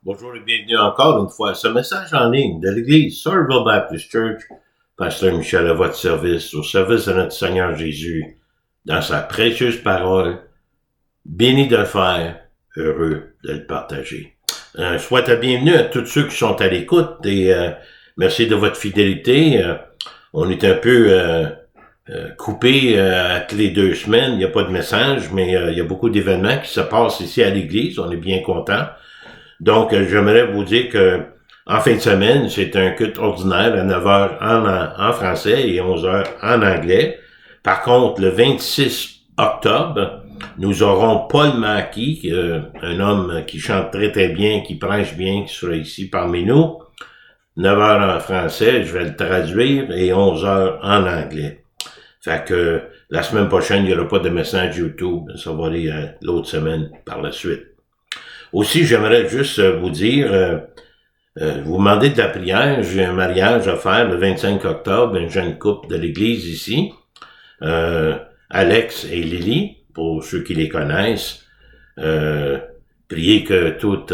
Bonjour et bienvenue encore une fois à ce message en ligne de l'Église Somerville Baptist Church. Pasteur Michel à votre service, au service de notre Seigneur Jésus, dans sa précieuse parole. Béni de le faire, heureux de le partager. Je souhaite la bienvenue à tous ceux qui sont à l'écoute et merci de votre fidélité. On est un peu coupé à toutes les 2 semaines, il n'y a pas de message, mais il y a beaucoup d'événements qui se passent ici à l'Église, on est bien contents. Donc, j'aimerais vous dire que en fin de semaine, c'est un culte ordinaire à 9 heures en français et 11 heures en anglais. Par contre, le 26 octobre, nous aurons Paul Mackey, un homme qui chante très très bien, qui prêche bien, qui sera ici parmi nous. 9 heures en français, je vais le traduire, et 11 heures en anglais. Fait que la semaine prochaine, il n'y aura pas de message YouTube. Ça va aller l'autre semaine par la suite. Aussi, j'aimerais juste vous dire, vous demandez de la prière. J'ai un mariage à faire le 25 octobre, une jeune couple de l'église ici, Alex et Lily, pour ceux qui les connaissent. Priez que tout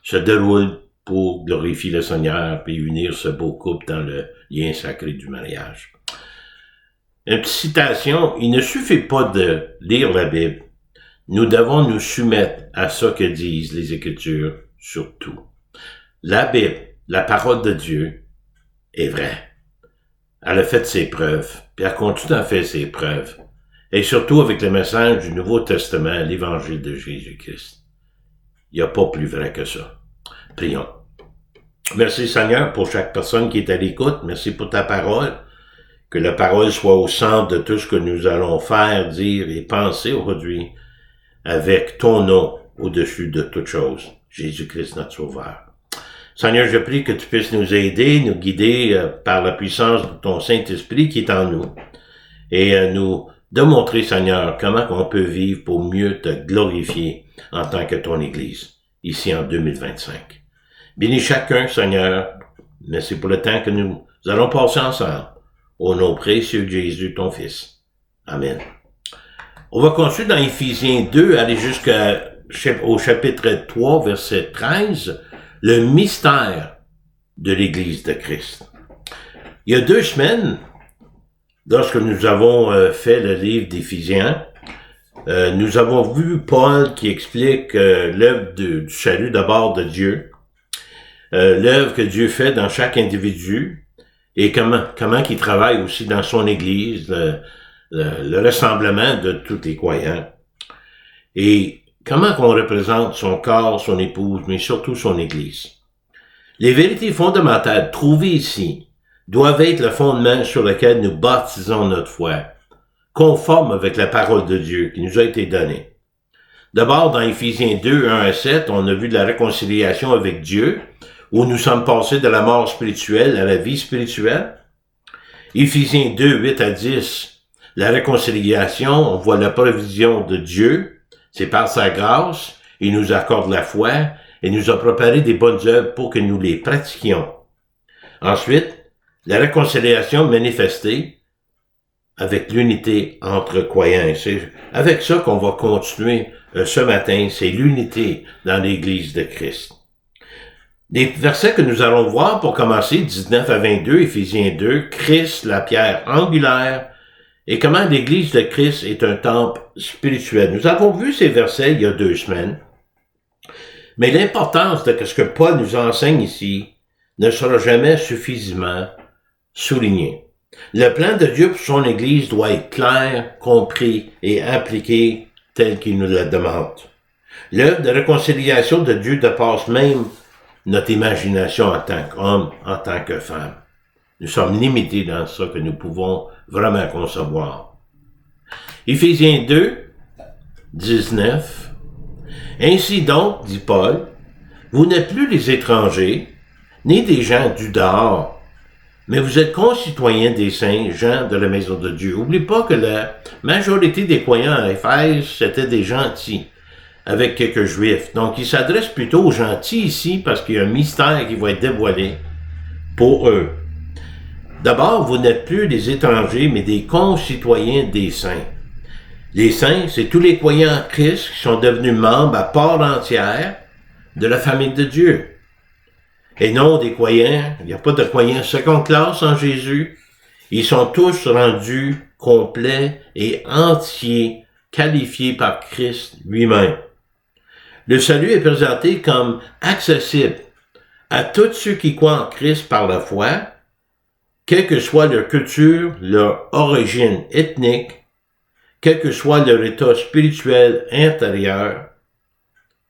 se déroule pour glorifier le Seigneur et unir ce beau couple dans le lien sacré du mariage. Une petite citation, il ne suffit pas de lire la Bible. Nous devons nous soumettre à ce que disent les Écritures, surtout. La Bible, la parole de Dieu, est vraie. Elle a fait ses preuves, puis elle continue à faire ses preuves. Et surtout avec le message du Nouveau Testament, l'Évangile de Jésus-Christ. Il n'y a pas plus vrai que ça. Prions. Merci Seigneur pour chaque personne qui est à l'écoute. Merci pour ta parole. Que la parole soit au centre de tout ce que nous allons faire, dire et penser aujourd'hui, avec ton nom au-dessus de toute chose, Jésus-Christ notre Sauveur. Seigneur, je prie que tu puisses nous aider, nous guider par la puissance de ton Saint-Esprit qui est en nous, et nous démontrer, Seigneur, comment on peut vivre pour mieux te glorifier en tant que ton Église, ici en 2025. Bénis chacun, Seigneur, merci pour le temps que nous allons passer ensemble, au nom précieux de Jésus, ton Fils. Amen. On va continuer dans Éphésiens 2, aller jusqu'au chapitre 3, verset 13, le mystère de l'Église de Christ. Il y a 2 semaines, lorsque nous avons fait le livre d'Éphésiens, nous avons vu Paul qui explique l'œuvre du salut d'abord de Dieu, l'œuvre que Dieu fait dans chaque individu, et comment qu'il travaille aussi dans son Église, le rassemblement de tous les croyants, et comment qu'on représente son corps, son épouse, mais surtout son Église. Les vérités fondamentales trouvées ici doivent être le fondement sur lequel nous bâtissons notre foi, conforme avec la parole de Dieu qui nous a été donnée. D'abord, dans Éphésiens 2, 1 à 7, on a vu de la réconciliation avec Dieu, où nous sommes passés de la mort spirituelle à la vie spirituelle. Éphésiens 2, 8 à 10, la réconciliation, on voit la provision de Dieu, c'est par sa grâce, il nous accorde la foi et nous a préparé des bonnes œuvres pour que nous les pratiquions. Ensuite, la réconciliation manifestée avec l'unité entre croyants. C'est avec ça qu'on va continuer ce matin, c'est l'unité dans l'Église de Christ. Les versets que nous allons voir pour commencer, 19 à 22, Éphésiens 2, Christ, la pierre angulaire, et comment l'Église de Christ est un temple spirituel. Nous avons vu ces versets il y a 2 semaines. Mais l'importance de ce que Paul nous enseigne ici ne sera jamais suffisamment soulignée. Le plan de Dieu pour son Église doit être clair, compris et appliqué tel qu'il nous le demande. L'œuvre de réconciliation de Dieu dépasse même notre imagination en tant qu'homme, en tant que femme. Nous sommes limités dans ce que nous pouvons vraiment concevoir. Éphésiens 2, 19. Ainsi donc, dit Paul, vous n'êtes plus les étrangers, ni des gens du dehors, mais vous êtes concitoyens des saints, gens de la maison de Dieu. N'oubliez pas que la majorité des croyants à Éphèse, c'était des gentils, avec quelques juifs. Donc, il s'adresse plutôt aux gentils ici, parce qu'il y a un mystère qui va être dévoilé pour eux. D'abord, vous n'êtes plus des étrangers, mais des concitoyens des saints. Les saints, c'est tous les croyants en Christ qui sont devenus membres à part entière de la famille de Dieu. Et non des croyants, il n'y a pas de croyants seconde classe en Jésus. Ils sont tous rendus complets et entiers, qualifiés par Christ lui-même. Le salut est présenté comme accessible à tous ceux qui croient en Christ par la foi, quelle que soit leur culture, leur origine ethnique, quel que soit leur état spirituel intérieur,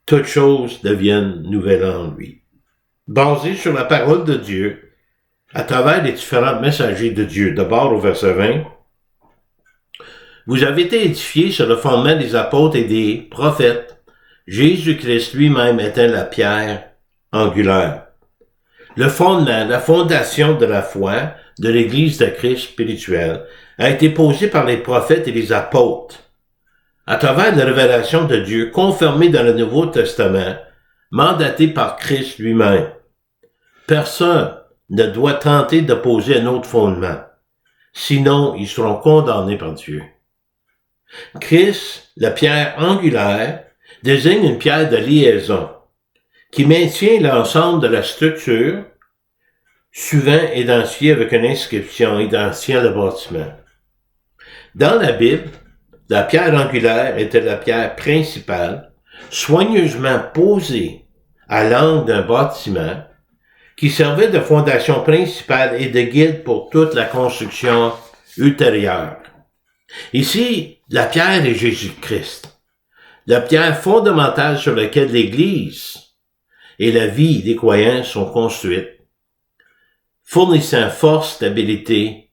toutes choses deviennent nouvelles en lui. Basé sur la parole de Dieu, à travers les différents messagers de Dieu, d'abord au verset 20, vous avez été édifiés sur le fondement des apôtres et des prophètes. Jésus-Christ lui-même étant la pierre angulaire. Le fondement, la fondation de la foi de l'Église de Christ spirituelle a été posée par les prophètes et les apôtres. À travers la révélation de Dieu confirmée dans le Nouveau Testament, mandatée par Christ lui-même. Personne ne doit tenter de poser un autre fondement, sinon ils seront condamnés par Dieu. Christ, la pierre angulaire, désigne une pierre de liaison qui maintient l'ensemble de la structure, souvent identifiée avec une inscription identifiant le bâtiment. Dans la Bible, la pierre angulaire était la pierre principale, soigneusement posée à l'angle d'un bâtiment, qui servait de fondation principale et de guide pour toute la construction ultérieure. Ici, la pierre est Jésus-Christ, la pierre fondamentale sur laquelle l'Église et la vie des croyants sont construites, fournissant force, stabilité,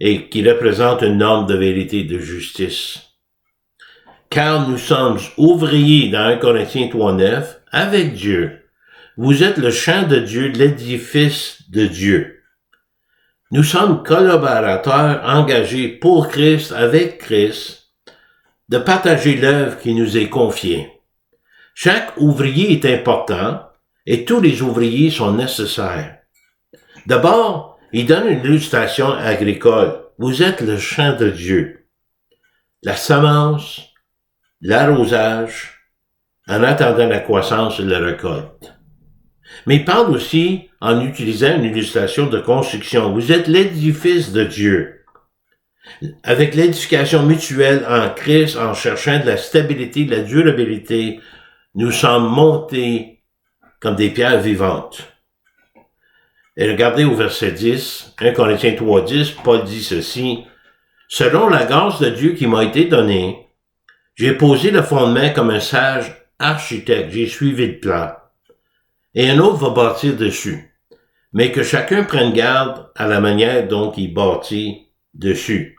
et qui représente une norme de vérité et de justice. Car nous sommes ouvriers dans 1 Corinthiens 3:9 avec Dieu. Vous êtes le champ de Dieu, l'édifice de Dieu. Nous sommes collaborateurs engagés pour Christ, avec Christ, de partager l'œuvre qui nous est confiée. Chaque ouvrier est important et tous les ouvriers sont nécessaires. D'abord, il donne une illustration agricole. Vous êtes le champ de Dieu. La semence, l'arrosage, en attendant la croissance et la récolte. Mais il parle aussi en utilisant une illustration de construction. Vous êtes l'édifice de Dieu. Avec l'édification mutuelle en Christ, en cherchant de la stabilité, de la durabilité, nous sommes montés comme des pierres vivantes. Et regardez au verset 10, 1 Corinthiens 3:10, Paul dit ceci, « Selon la grâce de Dieu qui m'a été donnée, j'ai posé le fondement comme un sage architecte, j'ai suivi le plan. Et un autre va bâtir dessus, mais que chacun prenne garde à la manière dont il bâtit dessus. »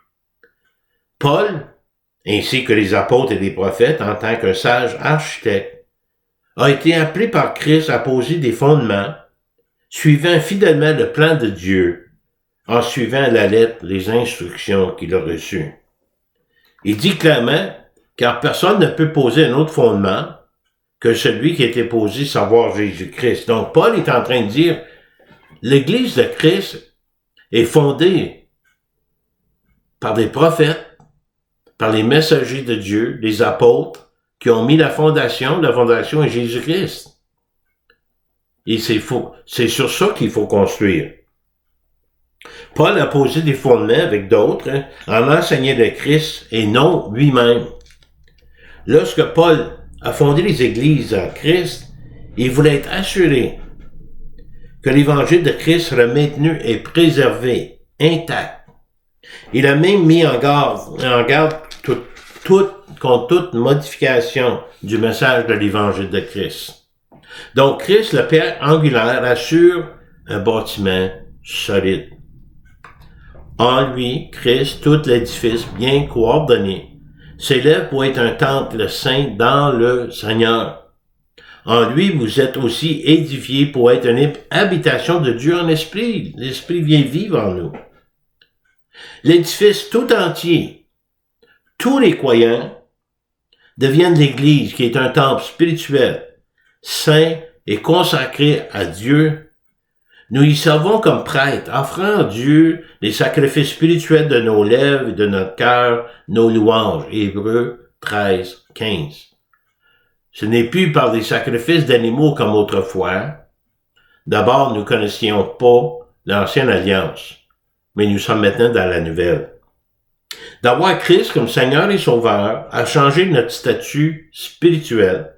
Paul, ainsi que les apôtres et les prophètes, en tant qu'un sage architecte, a été appelé par Christ à poser des fondements, suivant fidèlement le plan de Dieu, en suivant à la lettre les instructions qu'il a reçues. Il dit clairement, car personne ne peut poser un autre fondement que celui qui a été posé, savoir Jésus-Christ. Donc Paul est en train de dire, l'Église de Christ est fondée par des prophètes, par les messagers de Dieu, les apôtres, qui ont mis la fondation est Jésus-Christ. Et c'est sur ça qu'il faut construire. Paul a posé des fondements avec d'autres, en enseignant le Christ et non lui-même. Lorsque Paul a fondé les églises en Christ, il voulait être assuré que l'évangile de Christ serait maintenu et préservé, intact. Il a même mis en garde contre toute modification du message de l'évangile de Christ. Donc, Christ, le pierre angulaire, assure un bâtiment solide. En lui, Christ, tout l'édifice bien coordonné, s'élève pour être un temple saint dans le Seigneur. En lui, vous êtes aussi édifiés pour être une habitation de Dieu en esprit. L'esprit vient vivre en nous. L'édifice tout entier, tous les croyants, deviennent l'Église qui est un temple spirituel, saint et consacré à Dieu. Nous y servons comme prêtres, offrant à Dieu les sacrifices spirituels de nos lèvres et de notre cœur, nos louanges. Hébreux 13:15. Ce n'est plus par des sacrifices d'animaux comme autrefois. D'abord, nous ne connaissions pas l'ancienne alliance, mais nous sommes maintenant dans la nouvelle. D'avoir Christ comme Seigneur et Sauveur a changé notre statut spirituel.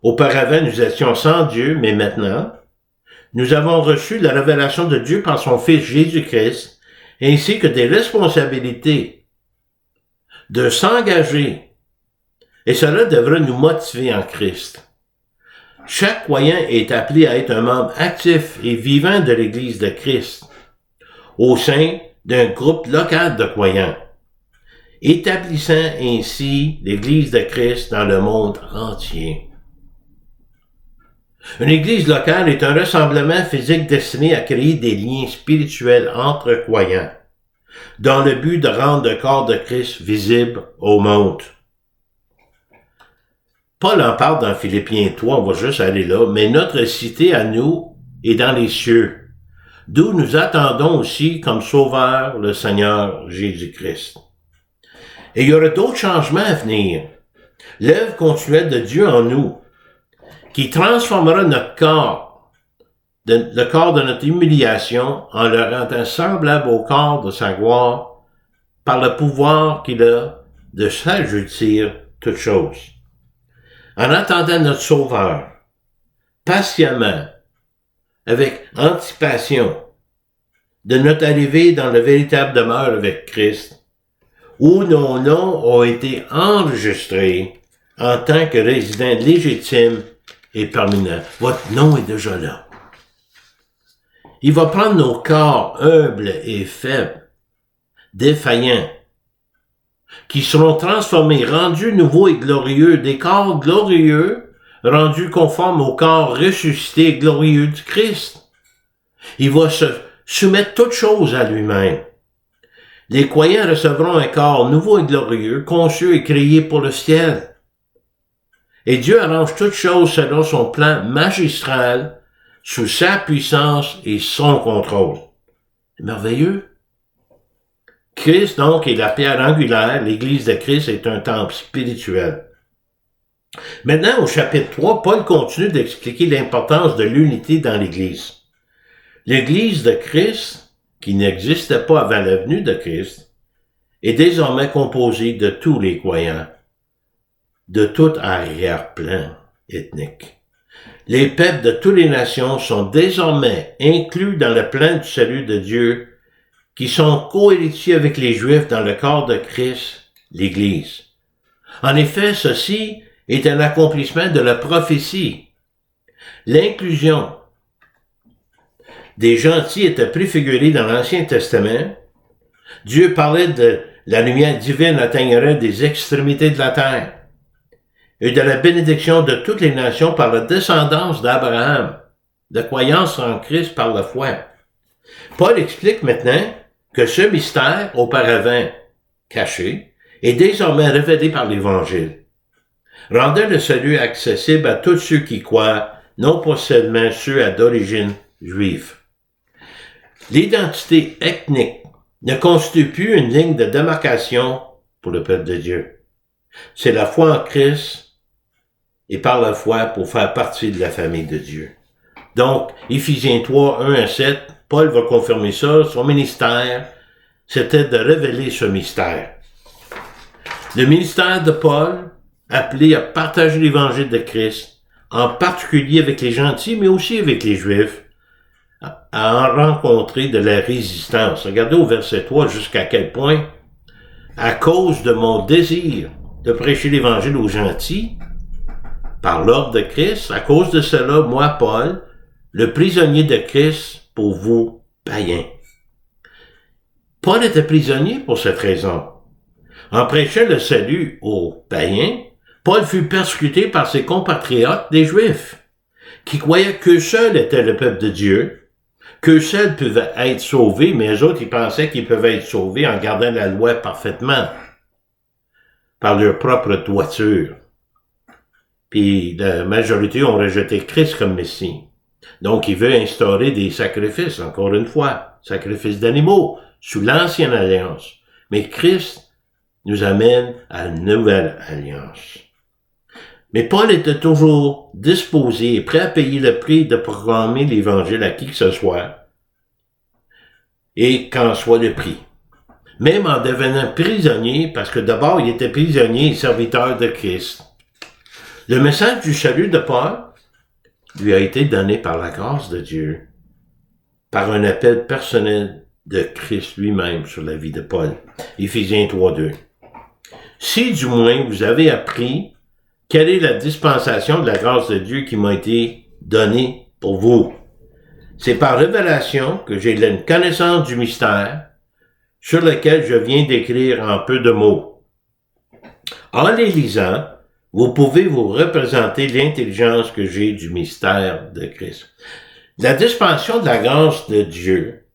Auparavant, nous étions sans Dieu, mais maintenant, nous avons reçu la révélation de Dieu par son Fils Jésus-Christ, ainsi que des responsabilités de s'engager. Et cela devrait nous motiver en Christ. Chaque croyant est appelé à être un membre actif et vivant de l'Église de Christ, au sein d'un groupe local de croyants, établissant ainsi l'Église de Christ dans le monde entier. Une Église locale est un rassemblement physique destiné à créer des liens spirituels entre croyants, dans le but de rendre le corps de Christ visible au monde. Paul en parle dans Philippiens 3, on va juste aller là, mais notre cité à nous est dans les cieux, d'où nous attendons aussi comme sauveur le Seigneur Jésus-Christ. Et il y aura d'autres changements à venir. L'œuvre continuelle de Dieu en nous, qui transformera notre corps, le corps de notre humiliation, en le rendant semblable au corps de sa gloire, par le pouvoir qu'il a de s'ajoutir toutes choses. En attendant notre Sauveur, patiemment, avec anticipation, de notre arrivée dans la véritable demeure avec Christ, où nos noms ont été enregistrés en tant que résidents légitimes et permanents. Votre nom est déjà là. Il va prendre nos corps humbles et faibles, défaillants, qui seront transformés, rendus nouveaux et glorieux, des corps glorieux, rendus conformes au corps ressuscité et glorieux du Christ. Il va se soumettre toutes choses à lui-même. Les croyants recevront un corps nouveau et glorieux, conçu et créé pour le ciel. Et Dieu arrange toutes choses selon son plan magistral, sous sa puissance et son contrôle. C'est merveilleux. Christ, donc, est la pierre angulaire. L'Église de Christ est un temple spirituel. Maintenant, au chapitre 3, Paul continue d'expliquer l'importance de l'unité dans l'Église. L'Église de Christ, qui n'existait pas avant la venue de Christ, est désormais composée de tous les croyants, de tout arrière-plan ethnique. Les peuples de toutes les nations sont désormais inclus dans le plan du salut de Dieu, qui sont cohéritiers avec les Juifs dans le corps de Christ, l'Église. En effet, ceci est un accomplissement de la prophétie. L'inclusion des gentils était préfigurée dans l'Ancien Testament. Dieu parlait de la lumière divine atteindrait des extrémités de la terre et de la bénédiction de toutes les nations par la descendance d'Abraham, de croyance en Christ par la foi. Paul explique maintenant que ce mystère, auparavant caché, est désormais révélé par l'Évangile, rendant le salut accessible à tous ceux qui croient, non pas seulement ceux d'origine juive. L'identité ethnique ne constitue plus une ligne de démarcation pour le peuple de Dieu. C'est la foi en Christ et par la foi pour faire partie de la famille de Dieu. Donc, Éphésiens 3, 1 à 7, Paul va confirmer ça. Son ministère, c'était de révéler ce mystère. Le ministère de Paul, appelé à partager l'évangile de Christ, en particulier avec les gentils, mais aussi avec les Juifs, a rencontré de la résistance. Regardez au verset 3 jusqu'à quel point, à cause de mon désir de prêcher l'évangile aux gentils, par l'ordre de Christ, à cause de cela, moi, Paul, le prisonnier de Christ pour vous, païens. Paul était prisonnier pour cette raison. En prêchant le salut aux païens, Paul fut persécuté par ses compatriotes des Juifs, qui croyaient qu'eux seuls étaient le peuple de Dieu, qu'eux seuls pouvaient être sauvés, mais eux autres, ils pensaient qu'ils pouvaient être sauvés en gardant la loi parfaitement, par leur propre droiture. Puis la majorité ont rejeté Christ comme Messie. Donc, il veut instaurer des sacrifices, encore une fois, sacrifices d'animaux, sous l'ancienne alliance. Mais Christ nous amène à une nouvelle alliance. Mais Paul était toujours disposé et prêt à payer le prix de proclamer l'Évangile à qui que ce soit, et qu'en soit le prix. Même en devenant prisonnier, parce que d'abord il était prisonnier et serviteur de Christ. Le message du salut de Paul lui a été donné par la grâce de Dieu, par un appel personnel de Christ lui-même sur la vie de Paul. Éphésiens 3:2. Si du moins vous avez appris quelle est la dispensation de la grâce de Dieu qui m'a été donnée pour vous. C'est par révélation que j'ai une connaissance du mystère sur lequel je viens d'écrire en peu de mots. En les lisant, vous pouvez vous représenter l'intelligence que j'ai du mystère de Christ. La dispensation de la grâce de Dieu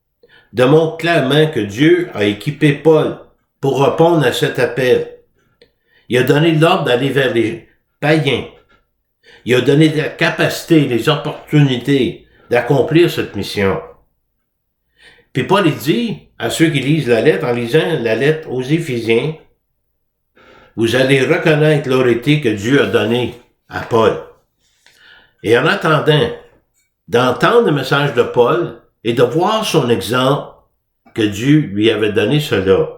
démontre clairement que Dieu a équipé Paul pour répondre à cet appel. Il a donné l'ordre d'aller vers les païens. Il a donné la capacité, les opportunités d'accomplir cette mission. Puis Paul il dit à ceux qui lisent la lettre, en lisant la lettre aux Éphésiens, vous allez reconnaître l'autorité que Dieu a donnée à Paul. Et en attendant d'entendre le message de Paul et de voir son exemple que Dieu lui avait donné cela,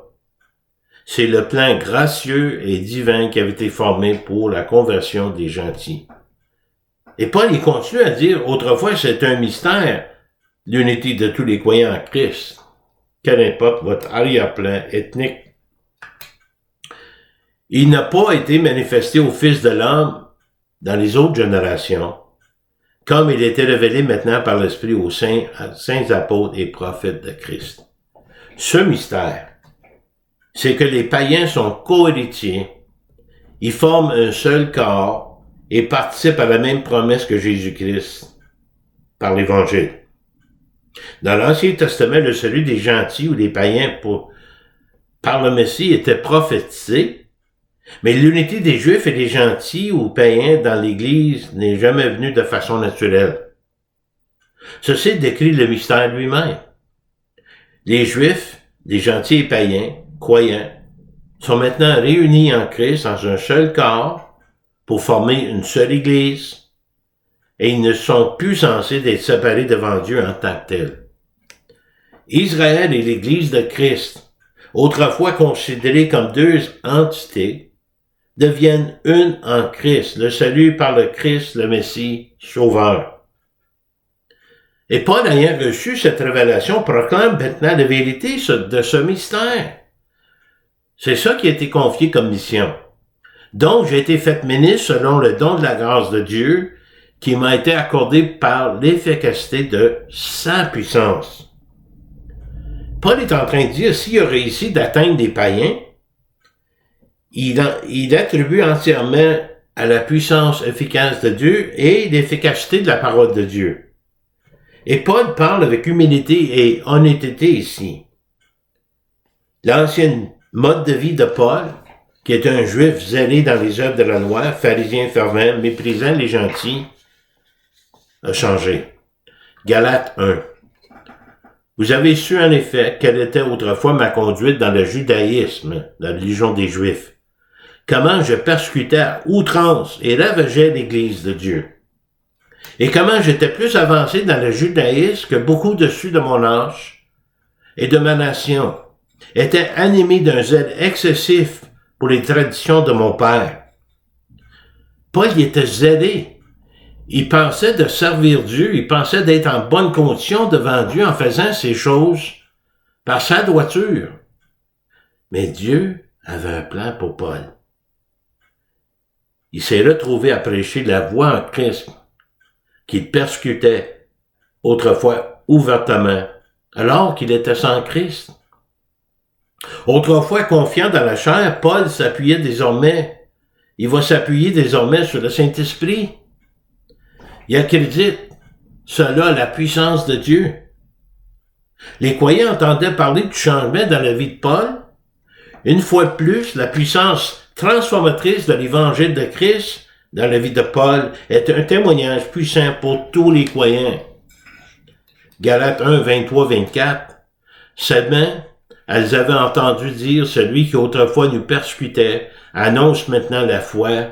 c'est le plan gracieux et divin qui avait été formé pour la conversion des gentils. Et Paul, il continue à dire, autrefois, c'est un mystère, l'unité de tous les croyants en Christ. Qu'importe votre arrière-plan ethnique. Il n'a pas été manifesté au Fils de l'homme dans les autres générations, comme il était révélé maintenant par l'Esprit aux saints apôtres et prophètes de Christ. Ce mystère, c'est que les païens sont cohéritiers, ils forment un seul corps et participent à la même promesse que Jésus-Christ par l'Évangile. Dans l'Ancien Testament, le salut des gentils ou des païens par le Messie était prophétisé, mais l'unité des Juifs et des gentils ou païens dans l'Église n'est jamais venue de façon naturelle. Ceci décrit le mystère lui-même. Les Juifs, les gentils et païens, croyants, sont maintenant réunis en Christ dans un seul corps pour former une seule Église, et ils ne sont plus censés d'être séparés devant Dieu en tant que tels. Israël et l'Église de Christ, autrefois considérées comme deux entités, deviennent une en Christ, le salut par le Christ, le Messie, Sauveur. Et Paul, ayant reçu cette révélation, proclame maintenant la vérité de ce mystère. C'est ça qui a été confié comme mission. Donc, j'ai été fait ministre selon le don de la grâce de Dieu qui m'a été accordé par l'efficacité de sa puissance. Paul est en train de dire, s'il a réussi d'atteindre des païens, il attribue entièrement à la puissance efficace de Dieu et l'efficacité de la parole de Dieu. Et Paul parle avec humilité et honnêteté ici. L'ancien mode de vie de Paul, qui est un juif zélé dans les œuvres de la loi, pharisien fervent, méprisant les gentils, a changé. Galates 1. Vous avez su en effet quelle était autrefois ma conduite dans le judaïsme, la religion des Juifs. Comment je persécutais à outrance et ravageais l'Église de Dieu. Et comment j'étais plus avancé dans le judaïsme que beaucoup de ceux de mon âge et de ma nation étaient animés d'un zèle excessif pour les traditions de mon père. Paul y était zélé. Il pensait de servir Dieu, il pensait d'être en bonne condition devant Dieu en faisant ces choses par sa droiture. Mais Dieu avait un plan pour Paul. Il s'est retrouvé à prêcher la voie en Christ qu'il persécutait autrefois ouvertement, alors qu'il était sans Christ. Autrefois confiant dans la chair, Paul il va s'appuyer désormais sur le Saint-Esprit. Il accrédite cela à la puissance de Dieu. Les croyants entendaient parler du changement dans la vie de Paul. Une fois de plus, la puissance transformatrice de l'Évangile de Christ dans la vie de Paul est un témoignage puissant pour tous les croyants. Galates 1, 23-24. Seulement, elles avaient entendu dire, celui qui autrefois nous persécutait annonce maintenant la foi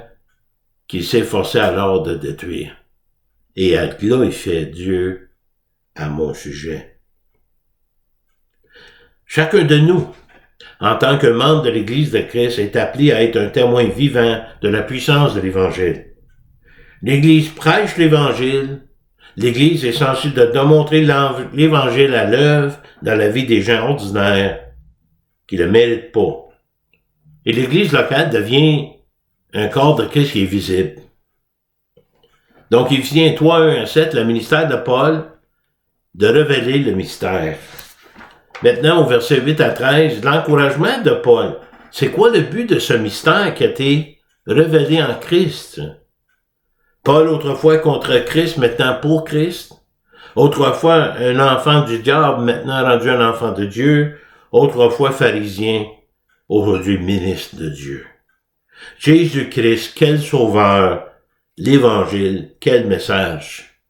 qu'il s'efforçait alors de détruire. Et à glorifier Dieu à mon sujet. Chacun de nous, en tant que membre de l'Église de Christ, est appelé à être un témoin vivant de la puissance de l'Évangile. L'Église prêche l'Évangile. L'Église est censée de démontrer l'Évangile à l'œuvre dans la vie des gens ordinaires qui ne le méritent pas. Et l'Église locale devient un corps de Christ qui est visible. Donc, Éphésiens 3, 1 à 7, le ministère de Paul, de révéler le mystère. Maintenant, au verset 8 à 13, l'encouragement de Paul. C'est quoi le but de ce mystère qui a été révélé en Christ? Paul, autrefois contre Christ, maintenant pour Christ. Autrefois, un enfant du diable, maintenant rendu un enfant de Dieu. Autrefois, pharisien, aujourd'hui ministre de Dieu. Jésus-Christ, quel sauveur! L'Évangile, quel message!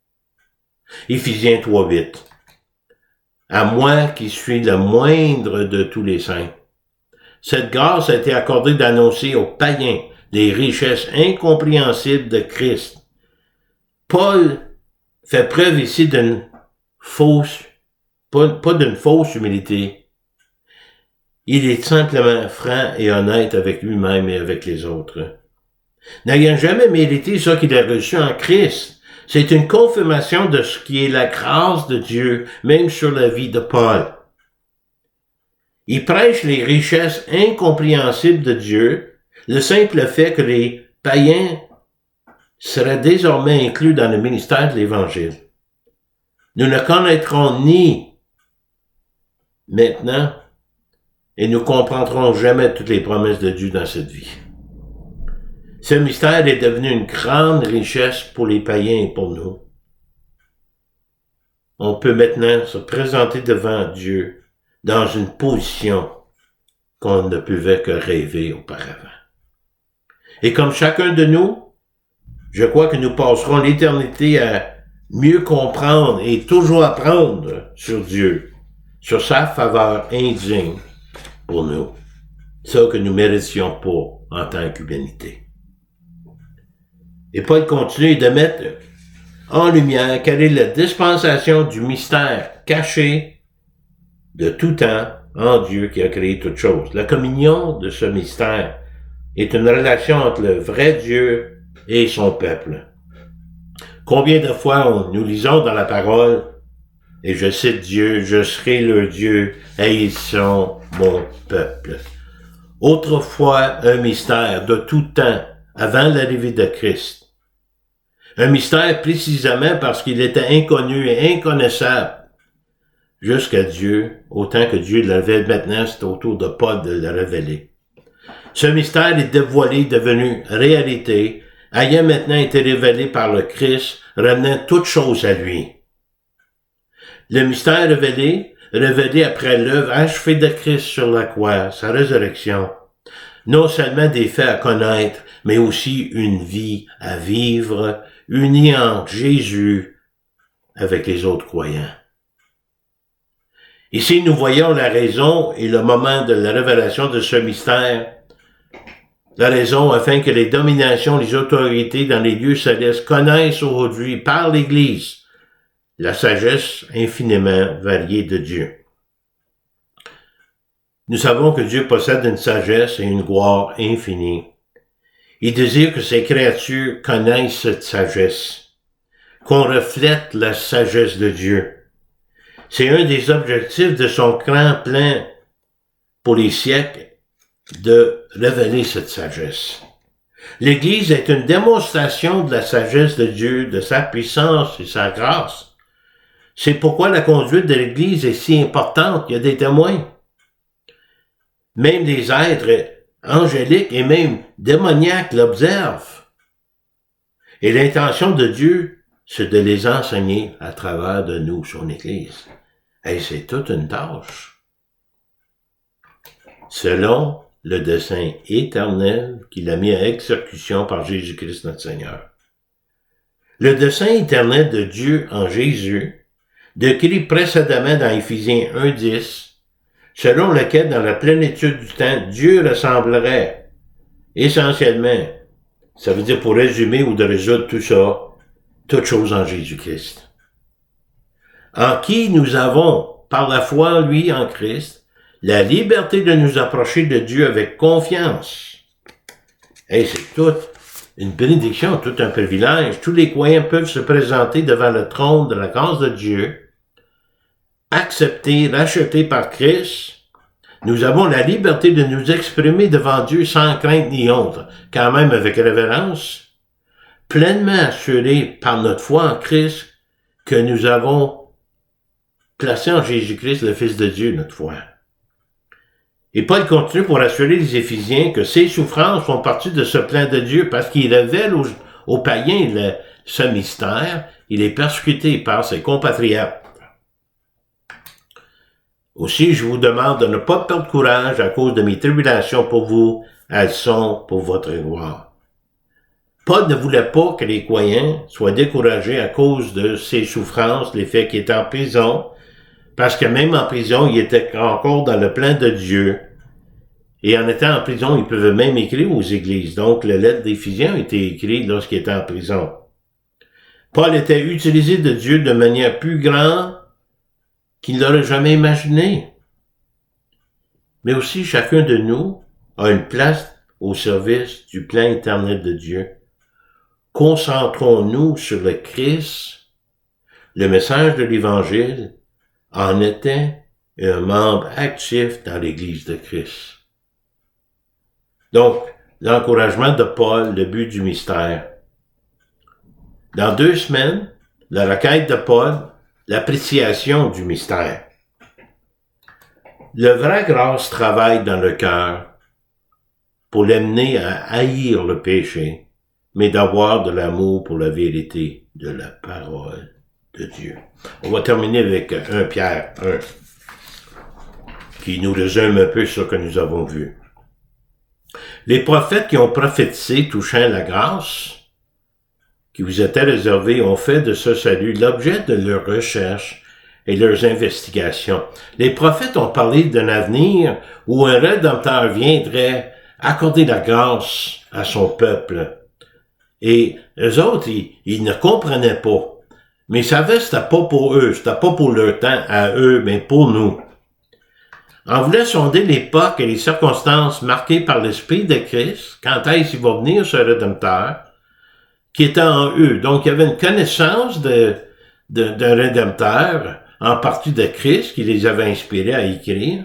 Éphésiens 3, 8. À moi qui suis le moindre de tous les saints. Cette grâce a été accordée d'annoncer aux païens les richesses incompréhensibles de Christ. Paul fait preuve ici d'une fausse, pas d'une fausse humilité. Il est simplement franc et honnête avec lui-même et avec les autres. N'ayant jamais mérité ce qu'il a reçu en Christ, c'est une confirmation de ce qui est la grâce de Dieu, même sur la vie de Paul. Il prêche les richesses incompréhensibles de Dieu, le simple fait que les païens seraient désormais inclus dans le ministère de l'Évangile. Nous ne connaîtrons ni maintenant et nous comprendrons jamais toutes les promesses de Dieu dans cette vie. Ce mystère est devenu une grande richesse pour les païens et pour nous. On peut maintenant se présenter devant Dieu dans une position qu'on ne pouvait que rêver auparavant. Et comme chacun de nous, je crois que nous passerons l'éternité à mieux comprendre et toujours apprendre sur Dieu, sur sa faveur indigne pour nous, ça que nous méritions pas en tant qu'humanité. Et Paul continue de mettre en lumière quelle est la dispensation du mystère caché de tout temps en Dieu qui a créé toutes choses. La communion de ce mystère est une relation entre le vrai Dieu et son peuple. Combien de fois nous lisons dans la parole, et je cite Dieu, je serai leur Dieu et ils sont mon peuple. Autrefois un mystère de tout temps avant l'arrivée de Christ. Un mystère précisément parce qu'il était inconnu et inconnaissable jusqu'à Dieu, autant que Dieu le révèle maintenant, c'est au tour de Paul de le révéler. Ce mystère est dévoilé, devenu réalité, ayant maintenant été révélé par le Christ, ramenant toutes choses à lui. Le mystère révélé après l'œuvre achevée de Christ sur la croix, sa résurrection, non seulement des faits à connaître, mais aussi une vie à vivre, unie entre Jésus avec les autres croyants. Ici, nous voyons la raison et le moment de la révélation de ce mystère. La raison afin que les dominations, les autorités dans les lieux célestes connaissent aujourd'hui par l'Église la sagesse infiniment variée de Dieu. Nous savons que Dieu possède une sagesse et une gloire infinie. Il désire que ses créatures connaissent cette sagesse, qu'on reflète la sagesse de Dieu. C'est un des objectifs de son grand plan pour les siècles de révéler cette sagesse. L'Église est une démonstration de la sagesse de Dieu, de sa puissance et sa grâce. C'est pourquoi la conduite de l'Église est si importante. Il y a des témoins. Même des êtres angéliques et même démoniaques l'observent. Et l'intention de Dieu, c'est de les enseigner à travers de nous, son Église. Et c'est toute une tâche. Selon le dessein éternel qu'il a mis à exécution par Jésus-Christ notre Seigneur. Le dessein éternel de Dieu en Jésus, décrit précédemment dans Éphésiens 1:10, selon lequel dans la plénitude du temps, Dieu ressemblerait essentiellement, Ça veut dire, pour résumer ou de résoudre tout ça, toute chose en Jésus-Christ. En qui nous avons, par la foi en lui, en Christ, la liberté de nous approcher de Dieu avec confiance. Hey, c'est tout une bénédiction, tout un privilège. Tous les croyants peuvent se présenter devant le trône de la grâce de Dieu, acceptés, rachetés par Christ. Nous avons la liberté de nous exprimer devant Dieu sans crainte ni honte, quand même avec révérence, pleinement assurés par notre foi en Christ que nous avons placé en Jésus-Christ, le Fils de Dieu, notre foi. Et Paul continue pour assurer les Éphésiens que ces souffrances font partie de ce plan de Dieu parce qu'il révèle aux païens ce mystère. Il est persécuté par ses compatriotes. Aussi, je vous demande de ne pas perdre courage à cause de mes tribulations pour vous. Elles sont pour votre gloire. Paul ne voulait pas que les croyants soient découragés à cause de ses souffrances, les faits qu'il était en prison, parce que même en prison, il était encore dans le plan de Dieu. Et en étant en prison, il pouvait même écrire aux églises. Donc, la lettre d'Éphésiens a été écrite lorsqu'il était en prison. Paul était utilisé de Dieu de manière plus grande qu'il n'aurait jamais imaginé. Mais aussi, chacun de nous a une place au service du plan éternel de Dieu. Concentrons-nous sur le Christ. Le message de l'Évangile en était un membre actif dans l'Église de Christ. Donc, l'encouragement de Paul, le but du mystère. Dans 2 semaines, la requête de Paul, l'appréciation du mystère. Le vrai grâce travaille dans le cœur pour l'amener à haïr le péché, mais d'avoir de l'amour pour la vérité de la parole de Dieu. On va terminer avec 1 Pierre 1, qui nous résume un peu ce que nous avons vu. Les prophètes qui ont prophétisé touchant la grâce qui vous était réservée ont fait de ce salut l'objet de leurs recherches et leurs investigations. Les prophètes ont parlé d'un avenir où un Rédempteur viendrait accorder la grâce à son peuple. Et eux autres, ils ne comprenaient pas. Mais ils savaient que c'était pas pour eux, c'était pas pour leur temps à eux, mais pour nous. En voulant sonder l'époque et les circonstances marquées par l'Esprit de Christ, quand est-ce qu'il va venir ce Rédempteur, qui était en eux. Donc, il y avait une connaissance d'un Rédempteur, en partie de Christ, qui les avait inspirés à écrire,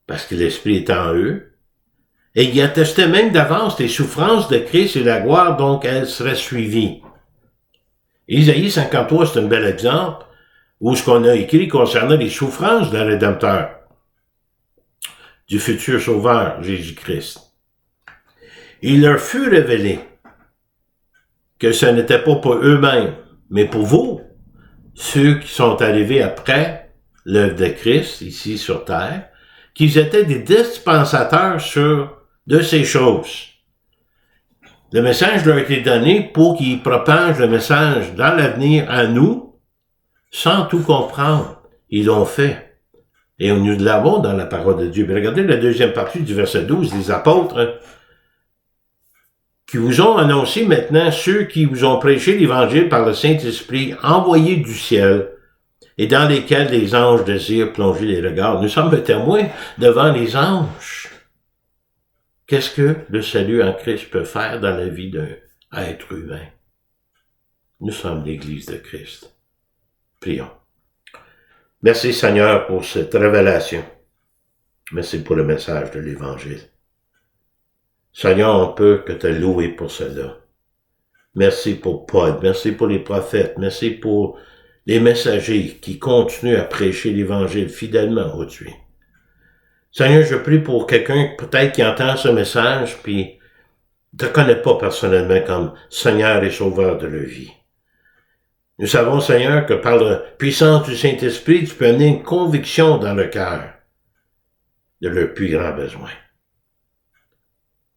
parce que l'Esprit était en eux. Et il attestait même d'avance les souffrances de Christ et la gloire, donc elles seraient suivies. Isaïe 53, c'est un bel exemple, où ce qu'on a écrit concernant les souffrances d'un Rédempteur, du futur Sauveur, Jésus-Christ. Il leur fut révélé que ce n'était pas pour eux-mêmes, mais pour vous, ceux qui sont arrivés après l'œuvre de Christ, ici sur terre, qu'ils étaient des dispensateurs de ces choses. Le message leur a été donné pour qu'ils propagent le message dans l'avenir à nous, sans tout comprendre. Ils l'ont fait. Et nous l'avons dans la parole de Dieu. Mais regardez la deuxième partie du verset 12, les apôtres qui vous ont annoncé maintenant ceux qui vous ont prêché l'Évangile par le Saint-Esprit envoyé du ciel et dans lesquels les anges désirent plonger les regards. Nous sommes témoins devant les anges. Qu'est-ce que le salut en Christ peut faire dans la vie d'un être humain? Nous sommes l'Église de Christ. Prions. Merci Seigneur pour cette révélation. Merci pour le message de l'Évangile. Seigneur, on peut que te louer pour cela. Merci pour Paul, merci pour les prophètes, merci pour les messagers qui continuent à prêcher l'Évangile fidèlement au Dieu. Seigneur, je prie pour quelqu'un peut-être qui entend ce message puis ne te connaît pas personnellement comme Seigneur et Sauveur de leur vie. Nous savons, Seigneur, que par la puissance du Saint-Esprit, tu peux amener une conviction dans le cœur de leurs plus grands besoins.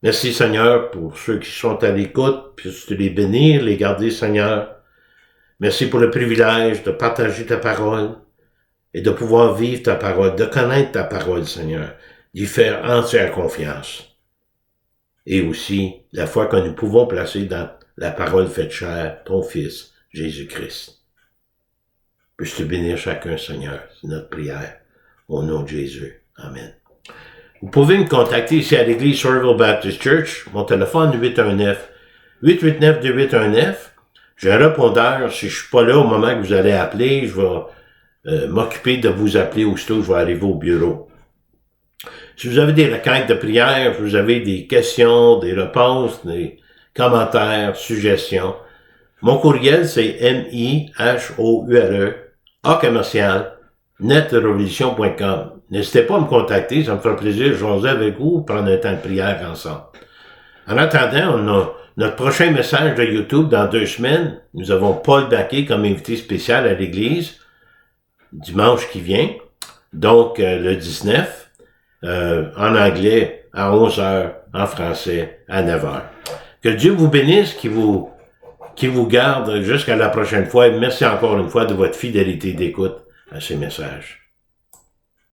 Merci, Seigneur, pour ceux qui sont à l'écoute, puisses-tu les bénir, les garder, Seigneur. Merci pour le privilège de partager ta parole et de pouvoir vivre ta parole, de connaître ta parole, Seigneur, d'y faire entière confiance. et aussi la foi que nous pouvons placer dans la parole faite chair, ton Fils, Jésus-Christ. Puisse te bénir chacun, Seigneur. C'est notre prière. Au nom de Jésus. Amen. Vous pouvez me contacter ici à l'église Somerville Baptist Church. Mon téléphone 819-889-2819. J'ai un répondeur. Si je suis pas là au moment que vous allez appeler, je vais m'occuper de vous appeler aussitôt que je vais arriver au bureau. Si vous avez des requêtes de prière, si vous avez des questions, des réponses, des commentaires, suggestions, mon courriel, c'est mihoure@netrevolution.com. N'hésitez pas à me contacter, ça me fera plaisir de jaser avec vous, prendre un temps de prière ensemble. En attendant, on a notre prochain message de YouTube dans 2 semaines. Nous avons Paul Baquet comme invité spécial à l'église, dimanche qui vient, donc le 19, en anglais à 11h, en français à 9h. Que Dieu vous bénisse, qui vous garde jusqu'à la prochaine fois. Et merci encore une fois de votre fidélité d'écoute à ces messages.